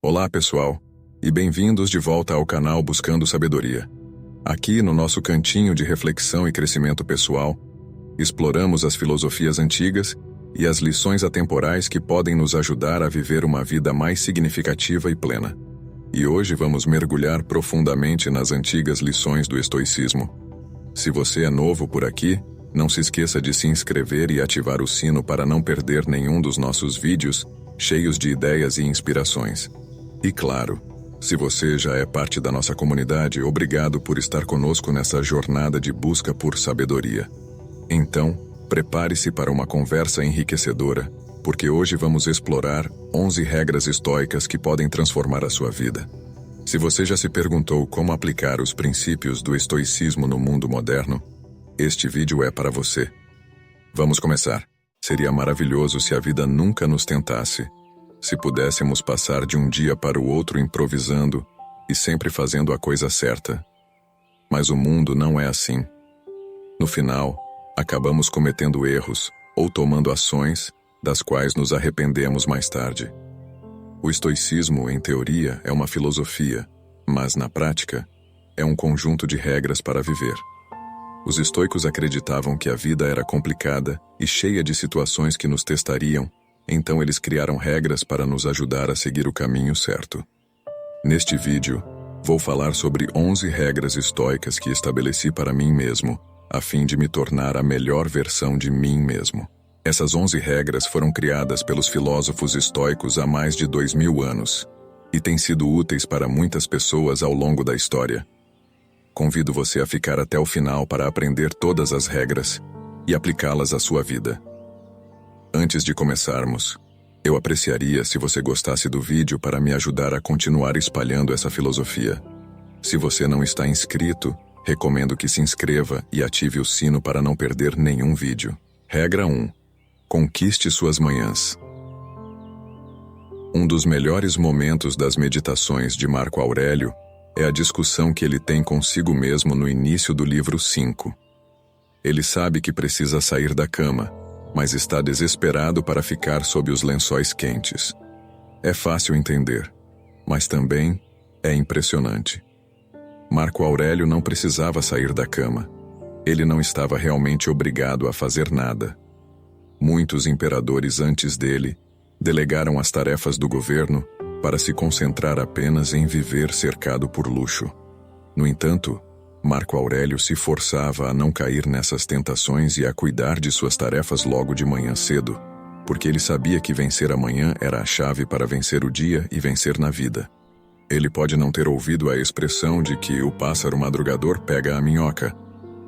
Olá, pessoal, e bem-vindos de volta ao canal Buscando Sabedoria. Aqui, no nosso cantinho de reflexão e crescimento pessoal, exploramos as filosofias antigas e as lições atemporais que podem nos ajudar a viver uma vida mais significativa e plena. E hoje vamos mergulhar profundamente nas antigas lições do estoicismo. Se você é novo por aqui, não se esqueça de se inscrever e ativar o sino para não perder nenhum dos nossos vídeos cheios de ideias e inspirações. E claro, se você já é parte da nossa comunidade, obrigado por estar conosco nessa jornada de busca por sabedoria. Então, prepare-se para uma conversa enriquecedora, porque hoje vamos explorar 11 regras estoicas que podem transformar a sua vida. Se você já se perguntou como aplicar os princípios do estoicismo no mundo moderno, este vídeo é para você. Vamos começar. Seria maravilhoso se a vida nunca nos tentasse. Se pudéssemos passar de um dia para o outro improvisando e sempre fazendo a coisa certa. Mas o mundo não é assim. No final, acabamos cometendo erros ou tomando ações das quais nos arrependemos mais tarde. O estoicismo, em teoria, é uma filosofia, mas na prática, é um conjunto de regras para viver. Os estoicos acreditavam que a vida era complicada e cheia de situações que nos testariam. Então eles criaram regras para nos ajudar a seguir o caminho certo. Neste vídeo, vou falar sobre 11 regras estoicas que estabeleci para mim mesmo, a fim de me tornar a melhor versão de mim mesmo. Essas 11 regras foram criadas pelos filósofos estoicos há mais de 2000 anos, e têm sido úteis para muitas pessoas ao longo da história. Convido você a ficar até o final para aprender todas as regras e aplicá-las à sua vida. Antes de começarmos, eu apreciaria se você gostasse do vídeo para me ajudar a continuar espalhando essa filosofia. Se você não está inscrito, recomendo que se inscreva e ative o sino para não perder nenhum vídeo. Regra 1. Conquiste suas manhãs. Um dos melhores momentos das meditações de Marco Aurélio é a discussão que ele tem consigo mesmo no início do livro 5. Ele sabe que precisa sair da cama, mas está desesperado para ficar sob os lençóis quentes. É fácil entender, mas também é impressionante. Marco Aurélio não precisava sair da cama. Ele não estava realmente obrigado a fazer nada. Muitos imperadores antes dele delegaram as tarefas do governo para se concentrar apenas em viver cercado por luxo. No entanto, Marco Aurélio se forçava a não cair nessas tentações e a cuidar de suas tarefas logo de manhã cedo, porque ele sabia que vencer amanhã era a chave para vencer o dia e vencer na vida. Ele pode não ter ouvido a expressão de que o pássaro madrugador pega a minhoca,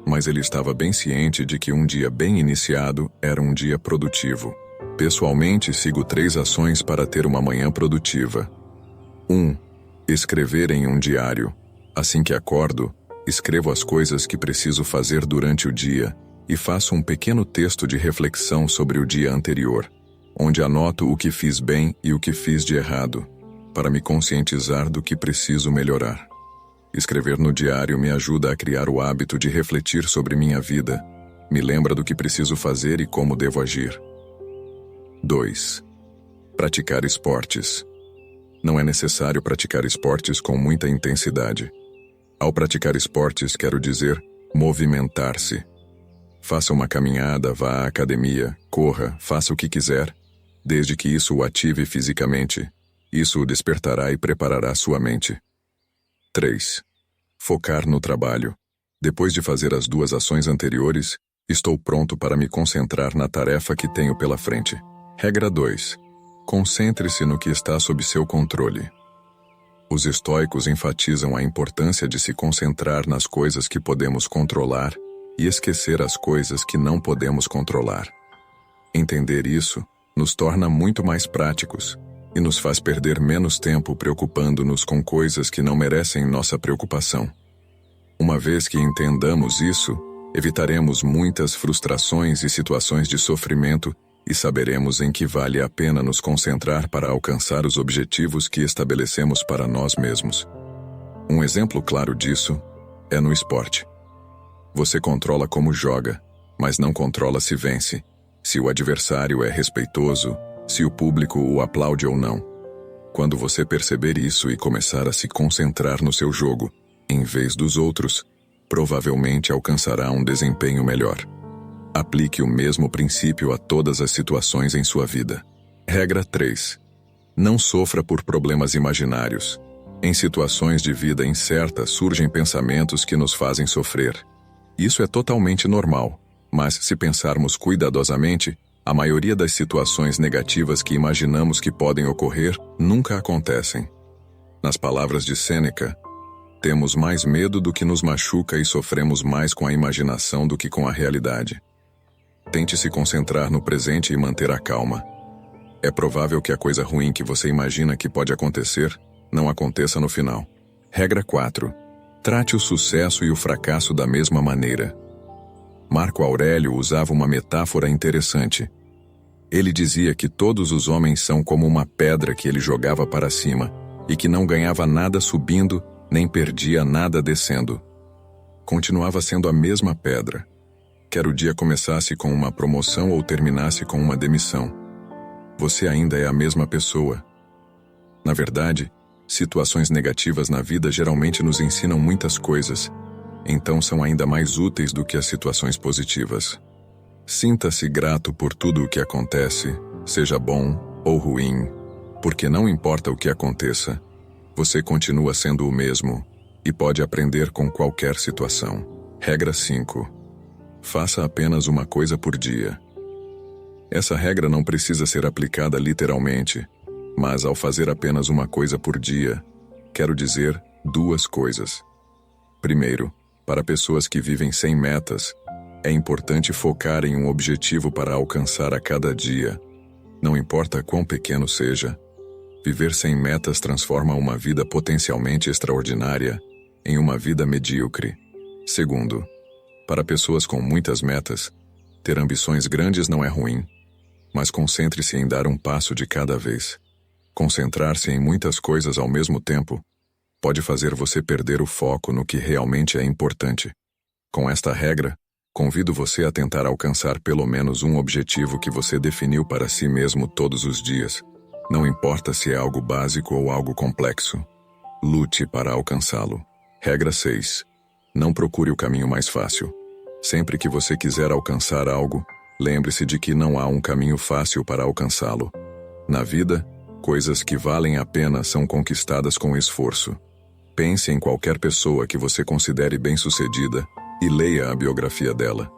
mas ele estava bem ciente de que um dia bem iniciado era um dia produtivo. Pessoalmente, sigo 3 ações para ter uma manhã produtiva. 1. Escrever em um diário. Assim que acordo, escrevo as coisas que preciso fazer durante o dia e faço um pequeno texto de reflexão sobre o dia anterior, onde anoto o que fiz bem e o que fiz de errado, para me conscientizar do que preciso melhorar. Escrever no diário me ajuda a criar o hábito de refletir sobre minha vida, me lembra do que preciso fazer e como devo agir. 2. Praticar esportes. Não é necessário praticar esportes com muita intensidade. Ao praticar esportes, quero dizer movimentar-se. Faça uma caminhada, vá à academia, corra, faça o que quiser, desde que isso o ative fisicamente. Isso o despertará e preparará sua mente. 3. Focar no trabalho. Depois de fazer as 2 ações anteriores, estou pronto para me concentrar na tarefa que tenho pela frente. Regra 2. Concentre-se no que está sob seu controle. Os estoicos enfatizam a importância de se concentrar nas coisas que podemos controlar e esquecer as coisas que não podemos controlar. Entender isso nos torna muito mais práticos e nos faz perder menos tempo preocupando-nos com coisas que não merecem nossa preocupação. Uma vez que entendamos isso, evitaremos muitas frustrações e situações de sofrimento e saberemos em que vale a pena nos concentrar para alcançar os objetivos que estabelecemos para nós mesmos. Um exemplo claro disso é no esporte. Você controla como joga, mas não controla se vence, se o adversário é respeitoso, se o público o aplaude ou não. Quando você perceber isso e começar a se concentrar no seu jogo, em vez dos outros, provavelmente alcançará um desempenho melhor. Aplique o mesmo princípio a todas as situações em sua vida. Regra 3. Não sofra por problemas imaginários. Em situações de vida incerta surgem pensamentos que nos fazem sofrer. Isso é totalmente normal, mas se pensarmos cuidadosamente, a maioria das situações negativas que imaginamos que podem ocorrer nunca acontecem. Nas palavras de Sêneca, temos mais medo do que nos machuca e sofremos mais com a imaginação do que com a realidade. Tente se concentrar no presente e manter a calma. É provável que a coisa ruim que você imagina que pode acontecer não aconteça no final. Regra 4. Trate o sucesso e o fracasso da mesma maneira. Marco Aurélio usava uma metáfora interessante. Ele dizia que todos os homens são como uma pedra que ele jogava para cima e que não ganhava nada subindo, nem perdia nada descendo. Continuava sendo a mesma pedra. Quer o dia começasse com uma promoção ou terminasse com uma demissão. Você ainda é a mesma pessoa. Na verdade, situações negativas na vida geralmente nos ensinam muitas coisas, então são ainda mais úteis do que as situações positivas. Sinta-se grato por tudo o que acontece, seja bom ou ruim, porque não importa o que aconteça, você continua sendo o mesmo e pode aprender com qualquer situação. Regra 5. Faça apenas uma coisa por dia. Essa regra não precisa ser aplicada literalmente, mas ao fazer apenas uma coisa por dia, quero dizer duas coisas. Primeiro, para pessoas que vivem sem metas, é importante focar em um objetivo para alcançar a cada dia. Não importa quão pequeno seja, viver sem metas transforma uma vida potencialmente extraordinária em uma vida medíocre. Segundo, para pessoas com muitas metas, ter ambições grandes não é ruim, mas concentre-se em dar um passo de cada vez. Concentrar-se em muitas coisas ao mesmo tempo pode fazer você perder o foco no que realmente é importante. Com esta regra, convido você a tentar alcançar pelo menos um objetivo que você definiu para si mesmo todos os dias. Não importa se é algo básico ou algo complexo. Lute para alcançá-lo. Regra 6. Não procure o caminho mais fácil. Sempre que você quiser alcançar algo, lembre-se de que não há um caminho fácil para alcançá-lo. Na vida, coisas que valem a pena são conquistadas com esforço. Pense em qualquer pessoa que você considere bem-sucedida e leia a biografia dela.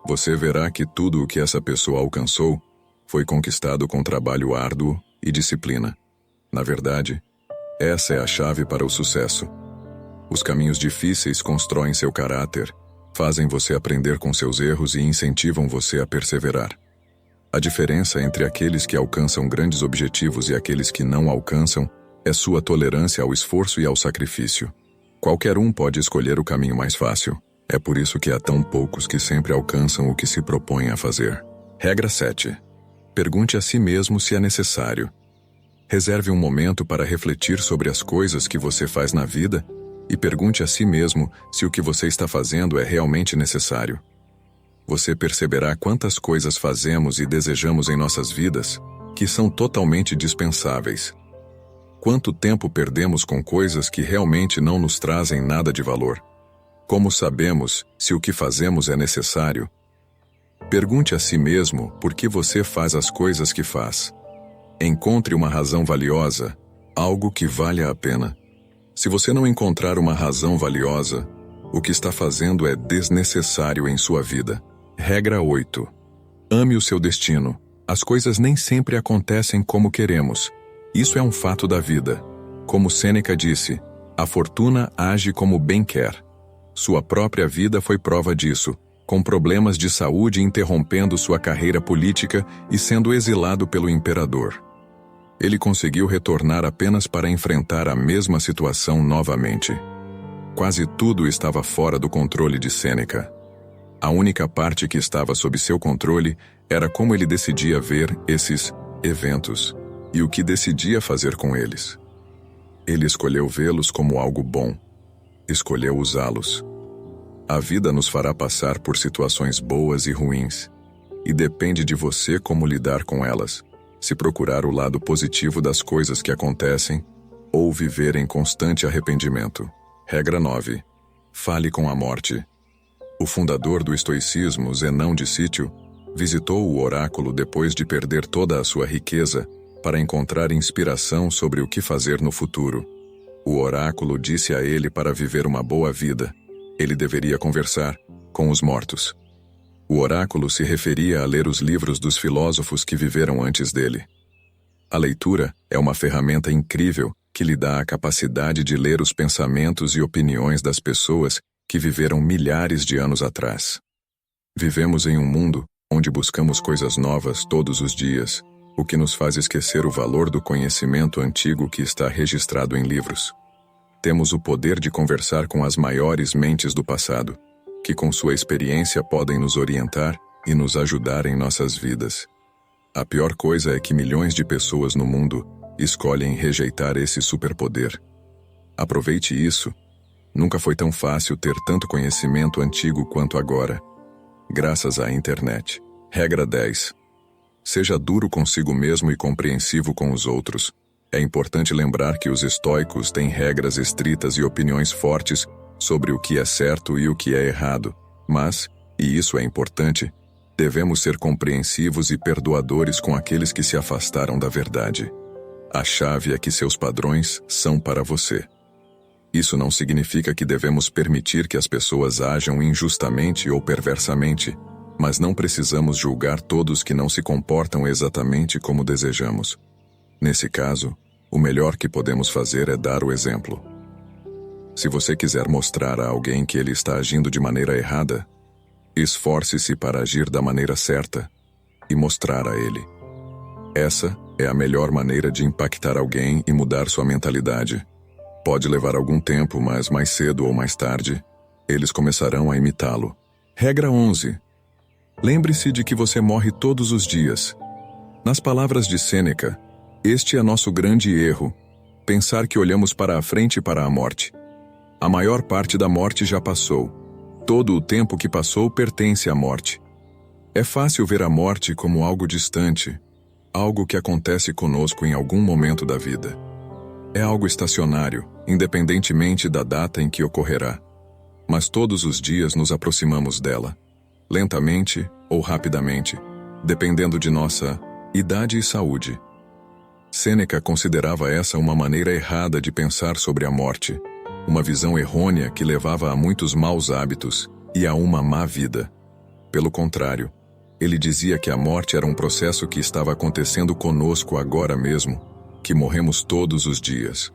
Você verá que tudo o que essa pessoa alcançou foi conquistado com trabalho árduo e disciplina. Na verdade, essa é a chave para o sucesso. Os caminhos difíceis constroem seu caráter, fazem você aprender com seus erros e incentivam você a perseverar. A diferença entre aqueles que alcançam grandes objetivos e aqueles que não alcançam é sua tolerância ao esforço e ao sacrifício. Qualquer um pode escolher o caminho mais fácil. É por isso que há tão poucos que sempre alcançam o que se propõem a fazer. Regra 7. Pergunte a si mesmo se é necessário. Reserve um momento para refletir sobre as coisas que você faz na vida e pergunte a si mesmo se o que você está fazendo é realmente necessário. Você perceberá quantas coisas fazemos e desejamos em nossas vidas que são totalmente dispensáveis. Quanto tempo perdemos com coisas que realmente não nos trazem nada de valor? Como sabemos se o que fazemos é necessário? Pergunte a si mesmo por que você faz as coisas que faz. Encontre uma razão valiosa, algo que valha a pena. Se você não encontrar uma razão valiosa, o que está fazendo é desnecessário em sua vida. Regra 8. Ame o seu destino. As coisas nem sempre acontecem como queremos. Isso é um fato da vida. Como Sêneca disse, a fortuna age como bem quer. Sua própria vida foi prova disso, com problemas de saúde interrompendo sua carreira política e sendo exilado pelo imperador. Ele conseguiu retornar apenas para enfrentar a mesma situação novamente. Quase tudo estava fora do controle de Sêneca. A única parte que estava sob seu controle era como ele decidia ver esses eventos e o que decidia fazer com eles. Ele escolheu vê-los como algo bom. Escolheu usá-los. A vida nos fará passar por situações boas e ruins, e depende de você como lidar com elas. se procurar o lado positivo das coisas que acontecem, ou viver em constante arrependimento. Regra 9. Fale com a morte. O fundador do estoicismo, Zenão de Cítio, visitou o oráculo depois de perder toda a sua riqueza para encontrar inspiração sobre o que fazer no futuro. O oráculo disse a ele para viver uma boa vida, ele deveria conversar com os mortos. O oráculo se referia a ler os livros dos filósofos que viveram antes dele. A leitura é uma ferramenta incrível que lhe dá a capacidade de ler os pensamentos e opiniões das pessoas que viveram milhares de anos atrás. Vivemos em um mundo onde buscamos coisas novas todos os dias, o que nos faz esquecer o valor do conhecimento antigo que está registrado em livros. Temos o poder de conversar com as maiores mentes do passado, que com sua experiência podem nos orientar e nos ajudar em nossas vidas. A pior coisa é que milhões de pessoas no mundo escolhem rejeitar esse superpoder. Aproveite isso. Nunca foi tão fácil ter tanto conhecimento antigo quanto agora, graças à internet. Regra 10. Seja duro consigo mesmo e compreensivo com os outros. É importante lembrar que os estoicos têm regras estritas e opiniões fortes sobre o que é certo e o que é errado, mas, e isso é importante, devemos ser compreensivos e perdoadores com aqueles que se afastaram da verdade. A chave é que seus padrões são para você. Isso não significa que devemos permitir que as pessoas ajam injustamente ou perversamente, mas não precisamos julgar todos que não se comportam exatamente como desejamos. Nesse caso, o melhor que podemos fazer é dar o exemplo. Se você quiser mostrar a alguém que ele está agindo de maneira errada, esforce-se para agir da maneira certa e mostrar a ele. Essa é a melhor maneira de impactar alguém e mudar sua mentalidade. Pode levar algum tempo, mas mais cedo ou mais tarde, eles começarão a imitá-lo. Regra 11. Lembre-se de que você morre todos os dias. Nas palavras de Sêneca, este é nosso grande erro, pensar que olhamos para a frente e para a morte. A maior parte da morte já passou. Todo o tempo que passou pertence à morte. É fácil ver a morte como algo distante, algo que acontece conosco em algum momento da vida. É algo estacionário, independentemente da data em que ocorrerá. Mas todos os dias nos aproximamos dela, lentamente ou rapidamente, dependendo de nossa idade e saúde. Sêneca considerava essa uma maneira errada de pensar sobre a morte, uma visão errônea que levava a muitos maus hábitos e a uma má vida. Pelo contrário, ele dizia que a morte era um processo que estava acontecendo conosco agora mesmo, que morremos todos os dias.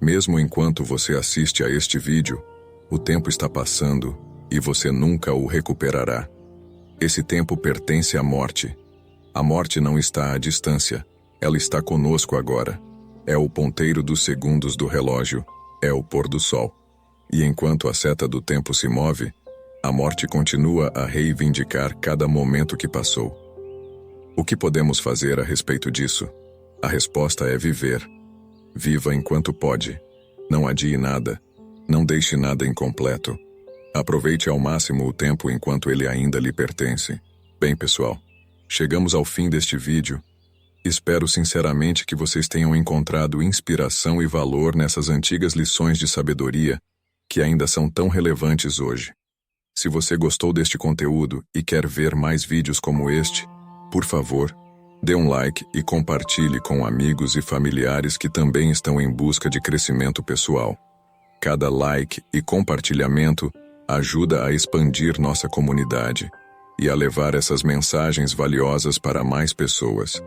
Mesmo enquanto você assiste a este vídeo, o tempo está passando e você nunca o recuperará. Esse tempo pertence à morte. A morte não está à distância, ela está conosco agora. É o ponteiro dos segundos do relógio, é o pôr do sol. E enquanto a seta do tempo se move, a morte continua a reivindicar cada momento que passou. O que podemos fazer a respeito disso? A resposta é viver. Viva enquanto pode. Não adie nada. Não deixe nada incompleto. Aproveite ao máximo o tempo enquanto ele ainda lhe pertence. Bem, pessoal, chegamos ao fim deste vídeo. Espero sinceramente que vocês tenham encontrado inspiração e valor nessas antigas lições de sabedoria que ainda são tão relevantes hoje. Se você gostou deste conteúdo e quer ver mais vídeos como este, por favor, dê um like e compartilhe com amigos e familiares que também estão em busca de crescimento pessoal. Cada like e compartilhamento ajuda a expandir nossa comunidade e a levar essas mensagens valiosas para mais pessoas.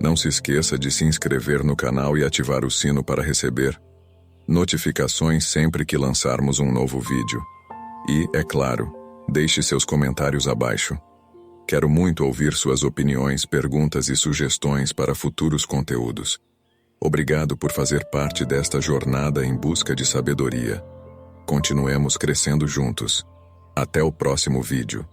Não se esqueça de se inscrever no canal e ativar o sino para receber notificações sempre que lançarmos um novo vídeo. E, é claro, deixe seus comentários abaixo. Quero muito ouvir suas opiniões, perguntas e sugestões para futuros conteúdos. Obrigado por fazer parte desta jornada em busca de sabedoria. Continuemos crescendo juntos. Até o próximo vídeo.